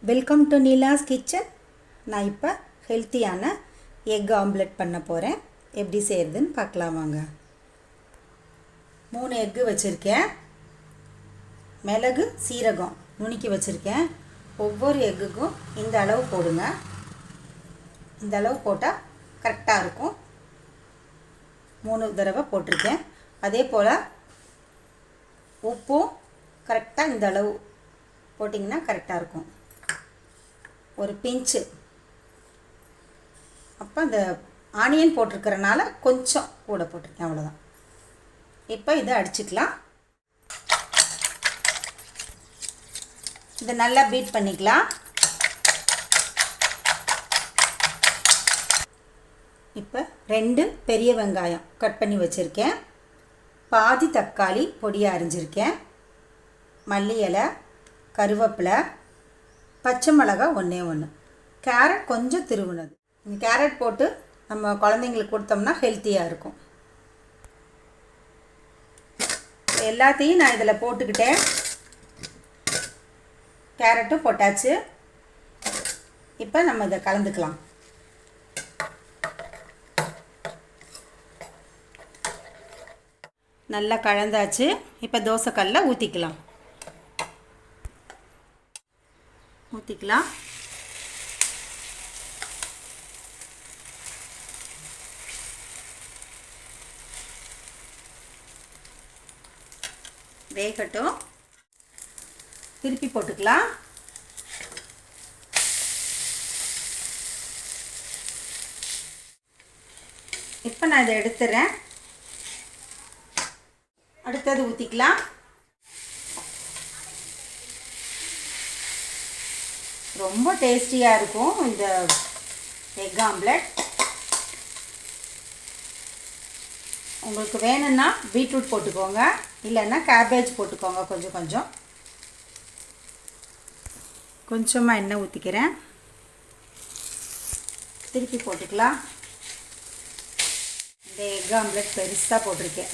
Welcome to Neela's kitchen. நான் இப்போ ஹெல்த்தியான எக் ஆம்லெட் பண்ண போகிறேன். எப்படி செய்கிறதுன்னு பார்க்கலாம் வாங்க. 3 எக்கு வச்சுருக்கேன். மிளகு சீரகம் நுணுக்கி வச்சுருக்கேன். ஒவ்வொரு எக்குக்கும் இந்த அளவு போடுங்க. இந்த அளவு போட்டால் கரெக்டாக இருக்கும். 3 தடவை போட்டிருக்கேன். அதே போல் உப்பும் கரெக்டாக இந்த அளவு போட்டிங்கன்னா கரெக்டாக இருக்கும். ஒரு பிஞ்சு. அப்போ இந்த ஆனியன் போட்டிருக்கிறனால கொஞ்சம் கூட போட்டிருக்கேன், அவ்வளோதான். இப்போ இதை அடிச்சுக்கலாம். இதை நல்லா பீட் பண்ணிக்கலாம். இப்போ 2 பெரிய வெங்காயம் கட் பண்ணி வச்சுருக்கேன். பாதி தக்காளி பொடியாக அரிஞ்சிருக்கேன். மல்லி இலை, கருவேப்பிலை, பச்சை மிளகாய் 1, கேரட் கொஞ்சம் திருவுனது. கேரட் போட்டு நம்ம குழந்தைங்களுக்கு கொடுத்தோம்னா ஹெல்த்தியாக இருக்கும். எல்லாத்தையும் நான் இதில் போட்டுக்கிட்டேன். கேரட்டும் போட்டாச்சு. இப்போ நம்ம இதை கலந்துக்கலாம். நல்லா கலந்தாச்சு. இப்போ தோசைக்கல்லில் ஊற்றிக்கலாம். வேகட்டும். திருப்பி போட்டுக்கலாம். இப்போ நான் இதை எடுத்துறேன். அடுத்தது ஊற்றிக்கலாம். ரொம்ப டேஸ்டியாக இருக்கும் இந்த எக் ஆம்லெட். உங்களுக்கு வேணும்னா பீட்ரூட் போட்டுக்கோங்க, இல்லைன்னா கேபேஜ் போட்டுக்கோங்க. கொஞ்சமாக எண்ணெய் ஊற்றிக்கிறேன். திருப்பி போட்டுக்கலாம். இந்த எக் ஆம்லெட் பெருசாக போட்டிருக்கேன்.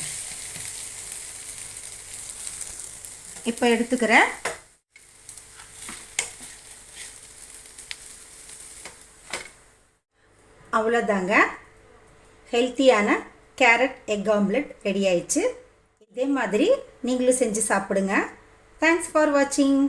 இப்போ எடுத்துக்கிறேன். அவ்வளோதாங்க, ஹெல்த்தியான கேரட் எக் ஆம்லெட் ரெடி ஆயிடுச்சு. இதே மாதிரி நீங்களும் செஞ்சு சாப்பிடுங்க. தேங்க்ஸ் ஃபார் வாட்சிங்.